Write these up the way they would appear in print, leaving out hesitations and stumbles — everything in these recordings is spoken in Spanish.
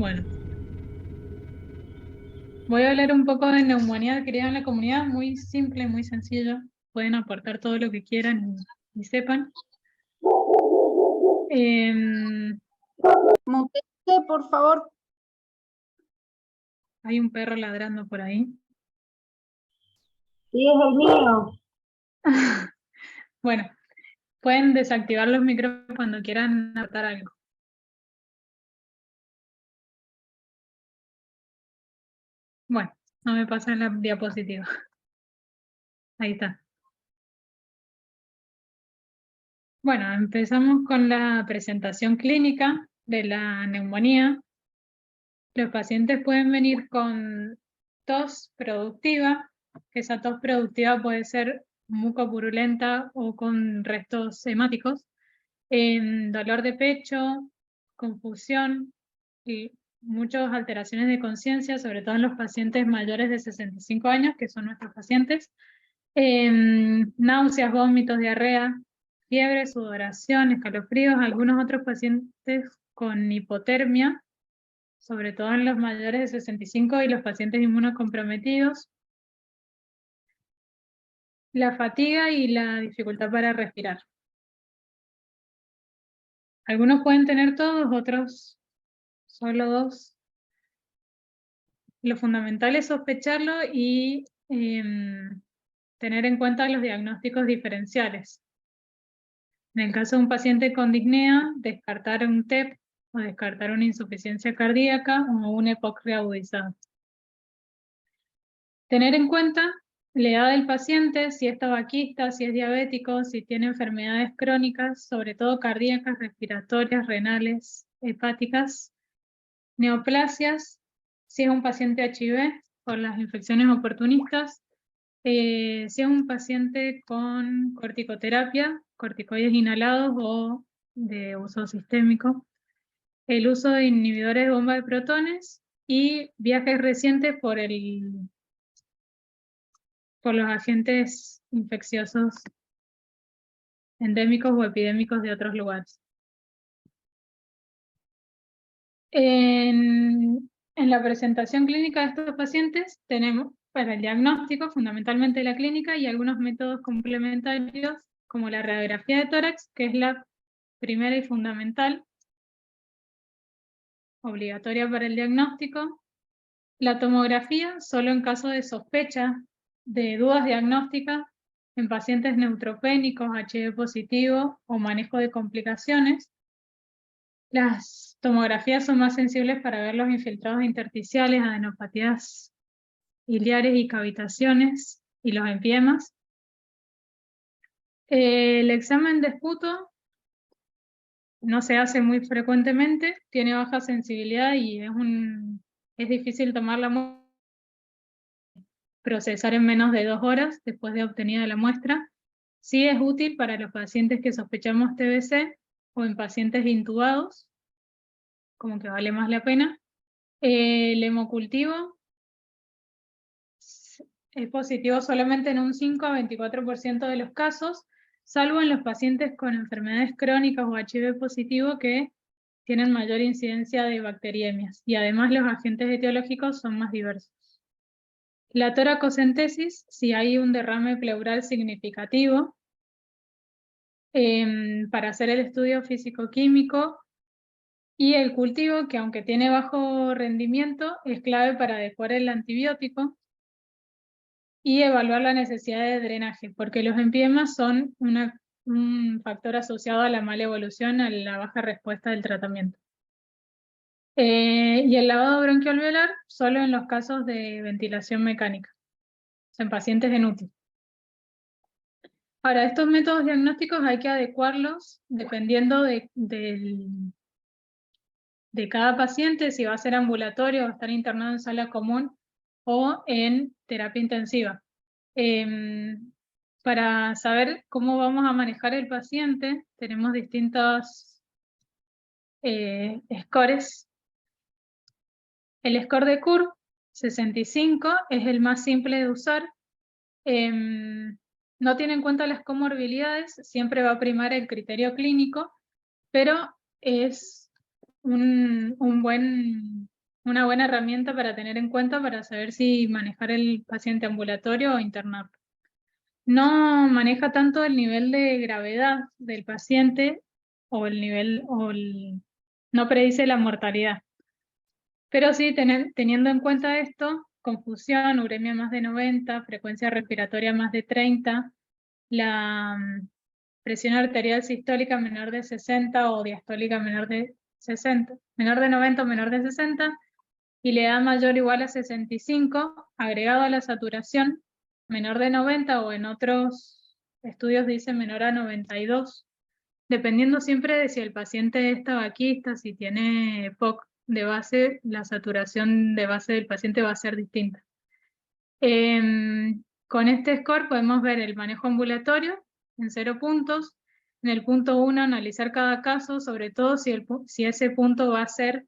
Bueno, voy a hablar un poco de neumonía adquirida en la comunidad, muy simple, muy sencillo. Pueden aportar todo lo que quieran y sepan. Mutete, por favor. Hay un perro ladrando por ahí. Sí, es el mío. Bueno, pueden desactivar los micrófonos cuando quieran aportar algo. Bueno, no me pasen la diapositiva. Ahí está. Bueno, empezamos con la presentación clínica de la neumonía. Los pacientes pueden venir con tos productiva, que esa tos productiva puede ser mucopurulenta o con restos hemáticos, dolor de pecho, confusión y muchas alteraciones de conciencia, sobre todo en los pacientes mayores de 65 años, que son nuestros pacientes, náuseas, vómitos, diarrea, fiebre, sudoración, escalofríos, algunos otros pacientes con hipotermia, sobre todo en los mayores de 65 y los pacientes inmunocomprometidos, la fatiga y la dificultad para respirar. Algunos pueden tener todos, otros solo dos. Lo fundamental es sospecharlo y tener en cuenta los diagnósticos diferenciales. En el caso de un paciente con disnea, descartar un TEP o descartar una insuficiencia cardíaca o un EPOC reagudizado. Tener en cuenta la edad del paciente, si es tabaquista, si es diabético, si tiene enfermedades crónicas, sobre todo cardíacas, respiratorias, renales, hepáticas, neoplasias, si es un paciente HIV por las infecciones oportunistas, si es un paciente con corticoterapia, corticoides inhalados o de uso sistémico, el uso de inhibidores de bomba de protones y viajes recientes por los agentes infecciosos endémicos o epidémicos de otros lugares. En la presentación clínica de estos pacientes tenemos para el diagnóstico fundamentalmente la clínica y algunos métodos complementarios como la radiografía de tórax, que es la primera y fundamental, obligatoria para el diagnóstico. La tomografía solo en caso de sospecha de dudas diagnósticas en pacientes neutropénicos, HIV positivo o manejo de complicaciones. Las tomografías son más sensibles para ver los infiltrados intersticiales, adenopatías iliares y cavitaciones y los empiemas. El examen de esputo no se hace muy frecuentemente, tiene baja sensibilidad y es difícil tomar la muestra, procesar en menos de 2 horas después de obtenida la muestra. Sí es útil para los pacientes que sospechamos TBC o en pacientes intubados, como que vale más la pena. El hemocultivo es positivo solamente en un 5 a 24% de los casos, salvo en los pacientes con enfermedades crónicas o HIV positivo que tienen mayor incidencia de bacteriemias, y además los agentes etiológicos son más diversos. La toracocentesis, si hay un derrame pleural significativo, para hacer el estudio físico-químico, y el cultivo, que aunque tiene bajo rendimiento, es clave para adecuar el antibiótico y evaluar la necesidad de drenaje, porque los empiemas son un factor asociado a la mala evolución, a la baja respuesta del tratamiento. Y el lavado bronquialveolar solo en los casos de ventilación mecánica, en pacientes en UTI. Ahora, estos métodos diagnósticos hay que adecuarlos dependiendo de cada paciente, si va a ser ambulatorio o estar internado en sala común o en terapia intensiva. Para saber cómo vamos a manejar el paciente, tenemos distintos scores. El score de CUR 65 es el más simple de usar. No tiene en cuenta las comorbilidades, siempre va a primar el criterio clínico, pero es un buen una buena herramienta para tener en cuenta para saber si manejar el paciente ambulatorio o internarlo. No maneja tanto el nivel de gravedad del paciente o el nivel, no predice la mortalidad. Pero sí, teniendo en cuenta esto, confusión, uremia más de 90, frecuencia respiratoria más de 30, la presión arterial sistólica menor de 60 o diastólica menor de 60, menor de 90 o menor de 60, y la edad mayor o igual a 65, agregado a la saturación, menor de 90 o en otros estudios dice menor a 92, dependiendo siempre de si el paciente es tabaquista, si tiene POC de base, la saturación de base del paciente va a ser distinta. Con este score podemos ver el manejo ambulatorio en 0 puntos. En el punto 1 analizar cada caso, sobre todo si ese punto va a ser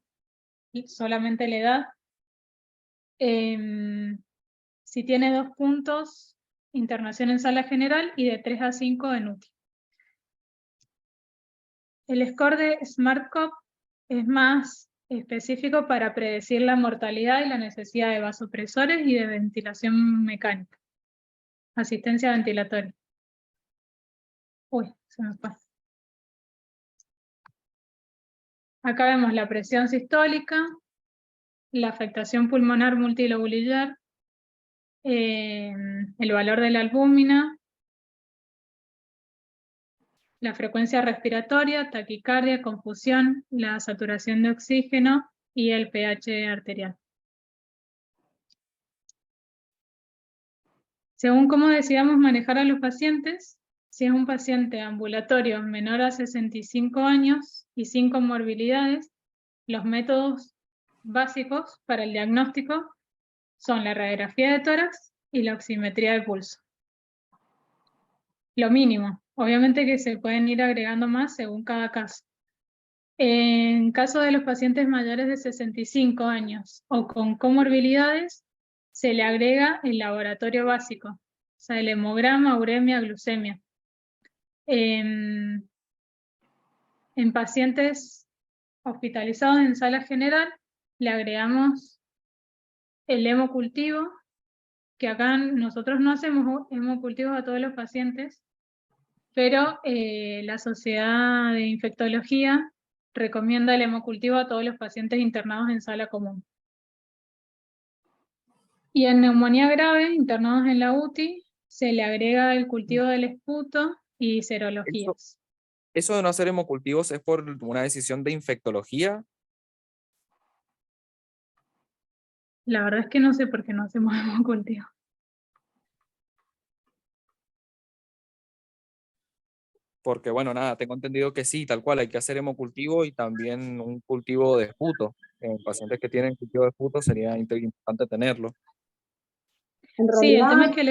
solamente la edad. Si tiene 2 puntos, internación en sala general, y de 3 a 5 en UTI. El score de SmartCop es más específico para predecir la mortalidad y la necesidad de vasopresores y de ventilación mecánica. Asistencia ventilatoria. Uy, se me pasa. Acá vemos la presión sistólica, la afectación pulmonar multilobular, el valor de la albúmina, la frecuencia respiratoria, taquicardia, confusión, la saturación de oxígeno y el pH arterial. Según cómo decidamos manejar a los pacientes, si es un paciente ambulatorio menor a 65 años y sin comorbilidades, los métodos básicos para el diagnóstico son la radiografía de tórax y la oximetría de pulso. Lo mínimo, obviamente que se pueden ir agregando más según cada caso. En caso de los pacientes mayores de 65 años o con comorbilidades, se le agrega el laboratorio básico, o sea, el hemograma, uremia, glucemia. En pacientes hospitalizados en sala general, le agregamos el hemocultivo, que acá nosotros no hacemos hemocultivos a todos los pacientes, pero la Sociedad de Infectología recomienda el hemocultivo a todos los pacientes internados en sala común. Y en neumonía grave, internados en la UTI, se le agrega el cultivo del esputo y serologías. ¿Eso de no hacer hemocultivos es por una decisión de infectología? La verdad es que no sé por qué no hacemos hemocultivo. Porque, bueno, nada, tengo entendido que sí, tal cual, hay que hacer hemocultivo y también un cultivo de esputo. En pacientes que tienen cultivo de esputo sería importante tenerlo. En Sí, el tema realidad, es que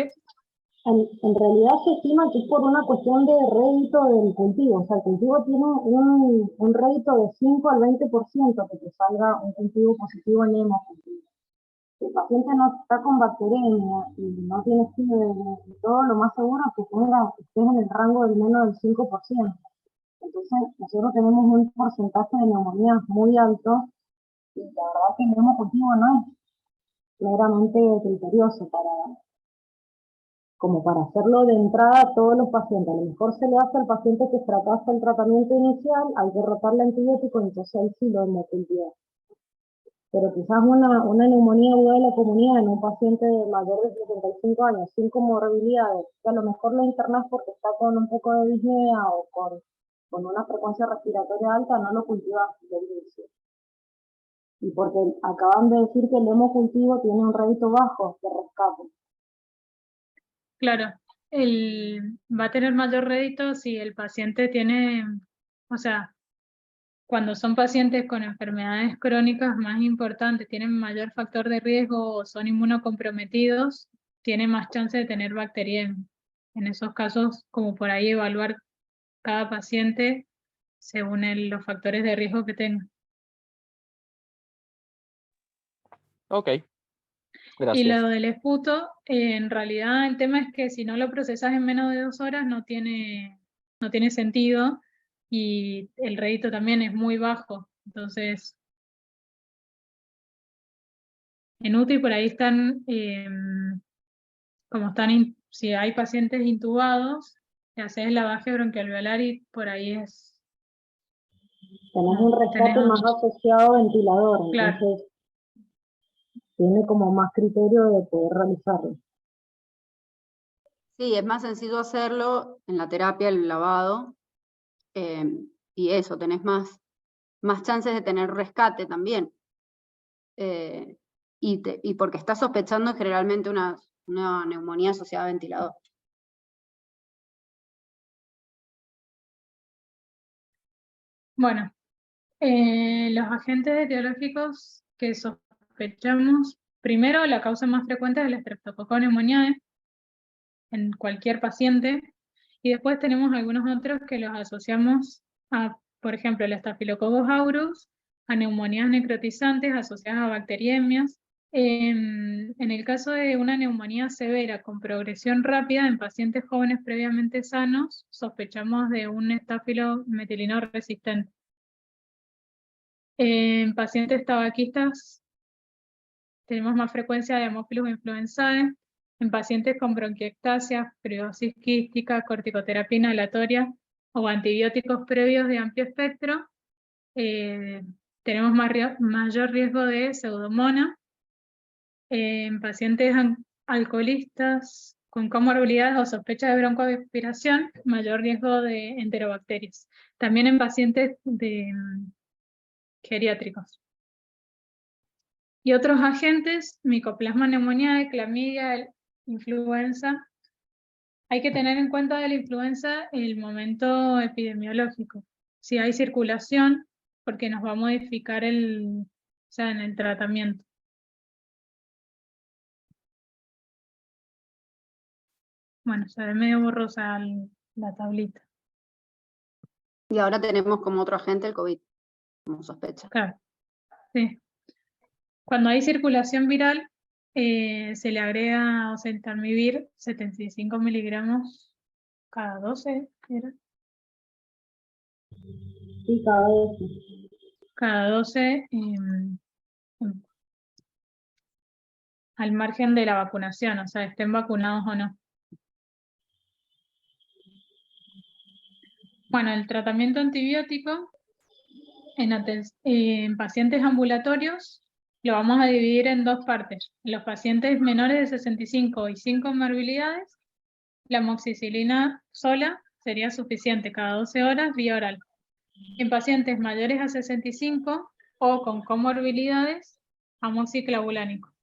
en realidad se estima que es por una cuestión de rédito del cultivo. O sea, el cultivo tiene un rédito de 5 al 20% que te salga un cultivo positivo en hemocultivo. Si el paciente no está con bacteremia y no tiene estudio de todo, lo más seguro es que estés en el rango del menos del 5%. Entonces, nosotros tenemos un porcentaje de neumonías muy alto y la verdad que el hemocultivo no es meramente criterioso como para hacerlo de entrada a todos los pacientes. A lo mejor se le hace al paciente que fracasa el tratamiento inicial, hay que rotarle antibiótico, entonces ahí sí lo hemocultiva. Pero quizás una neumonía aguda de la comunidad en un paciente mayor de 65 años, sin comorbilidades, que a lo mejor lo internas porque está con un poco de disnea o con una frecuencia respiratoria alta, no lo cultivas del inicio. Y porque acaban de decir que el hemocultivo tiene un rédito bajo de rescate. claro, va a tener mayor rédito si el paciente tiene, o sea, cuando son pacientes con enfermedades crónicas más importantes, tienen mayor factor de riesgo o son inmunocomprometidos, tienen más chance de tener bacteriemia. En esos casos, como por ahí evaluar cada paciente según los factores de riesgo que tenga. Ok, Y gracias. lo del esputo, en realidad el tema es que si no lo procesas en menos de 2 horas no tiene sentido, y el rédito también es muy bajo. Entonces, En UTI por ahí están, como están, si hay pacientes intubados, le haces lavaje bronquialveolar y por ahí es... Tenés un rescate más asociado a ventilador, Claro. entonces tiene como más criterio de poder realizarlo. Sí, es más sencillo hacerlo en la terapia, el lavado, y eso, tenés más chances de tener rescate también. Y porque estás sospechando generalmente una neumonía asociada a ventilador. Bueno, los agentes etiológicos que sospechamos, primero la causa más frecuente es el Streptococcus pneumoniae en cualquier paciente, y después tenemos algunos otros que los asociamos a, por ejemplo, el Staphylococcus aureus, a neumonías necrotizantes asociadas a bacteriemias. En el caso de una neumonía severa con progresión rápida en pacientes jóvenes previamente sanos, sospechamos de un estáfilo metilino resistente. En pacientes tabaquistas tenemos más frecuencia de Haemophilus influenzae. En pacientes con bronquiectasia, fibrosis quística, corticoterapia inhalatoria o antibióticos previos de amplio espectro, tenemos mayor riesgo de pseudomonas. En pacientes alcoholistas con comorbilidades o sospecha de broncoaspiración, mayor riesgo de enterobacterias. También en pacientes geriátricos. Y otros agentes, Mycoplasma pneumoniae, clamidia, influenza. Hay que tener en cuenta de la influenza el momento epidemiológico. Si hay circulación, porque nos va a modificar en el tratamiento. Bueno, se ve medio borrosa la tablita. Y ahora tenemos como otro agente el COVID, como sospecha. Claro, sí. Cuando hay circulación viral, se le agrega oseltamivir 75 miligramos cada 12, ¿era? Sí, Cada 12 al margen de la vacunación, o sea, estén vacunados o no. Bueno, el tratamiento antibiótico en pacientes ambulatorios lo vamos a dividir en dos partes. En los pacientes menores de 65 y sin comorbilidades, la amoxicilina sola sería suficiente cada 12 horas vía oral. En pacientes mayores a 65 o con comorbilidades, amoxiclavulánico.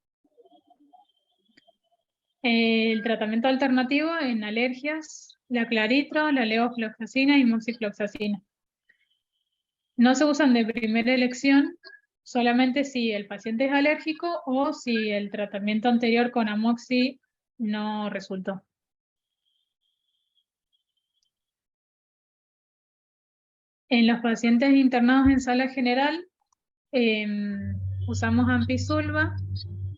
El tratamiento alternativo en alergias, la claritro, la levofloxacina y moxifloxacina. No se usan de primera elección solamente si el paciente es alérgico o si el tratamiento anterior con amoxi no resultó. En los pacientes internados en sala general, usamos ampicilva,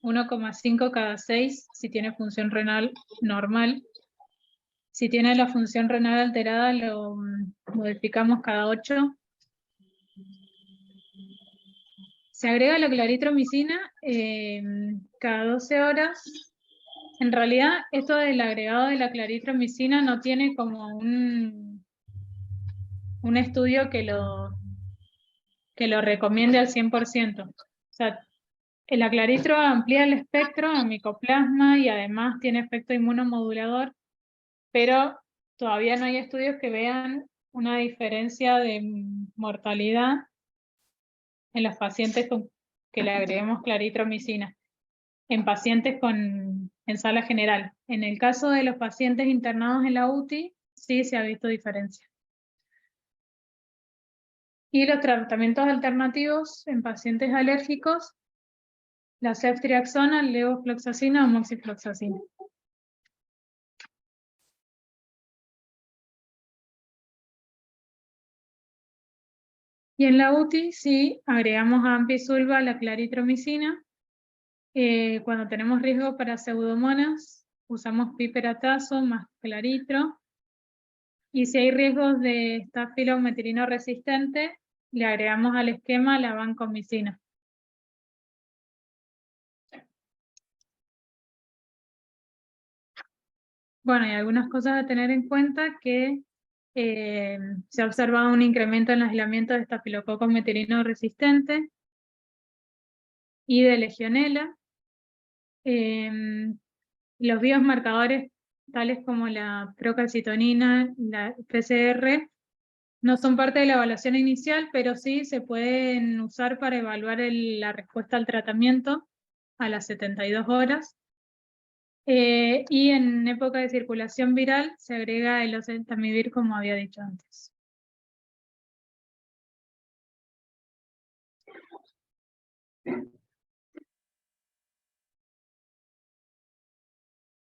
1,5 cada 6 si tiene función renal normal. Si tiene la función renal alterada, lo modificamos cada 8. Se agrega la claritromicina cada 12 horas. En realidad, esto del agregado de la claritromicina no tiene como un estudio que lo recomiende al 100%. O sea, el aclaritro amplía el espectro a micoplasma y además tiene efecto inmunomodulador, pero todavía no hay estudios que vean una diferencia de mortalidad en los pacientes con que le agreguemos claritromicina, en pacientes en sala general. En el caso de los pacientes internados en la UTI, sí se ha visto diferencia. Y los tratamientos alternativos en pacientes alérgicos, la ceftriaxona, levofloxacina o moxifloxacina. Y en la UTI sí agregamos a ampicilva la claritromicina. Cuando tenemos riesgo para pseudomonas, usamos piperatazo más claritro. Y si hay riesgos de estáfilo metilino resistente, le agregamos al esquema la vancomicina. Bueno, hay algunas cosas a tener en cuenta que se ha observado un incremento en el aislamiento de estafilococos metilino resistente y de legionela. Los biomarcadores tales como la procalcitonina, la PCR, no son parte de la evaluación inicial, pero sí se pueden usar para evaluar la respuesta al tratamiento a las 72 horas. Y en época de circulación viral se agrega el oseltamivir, como había dicho antes.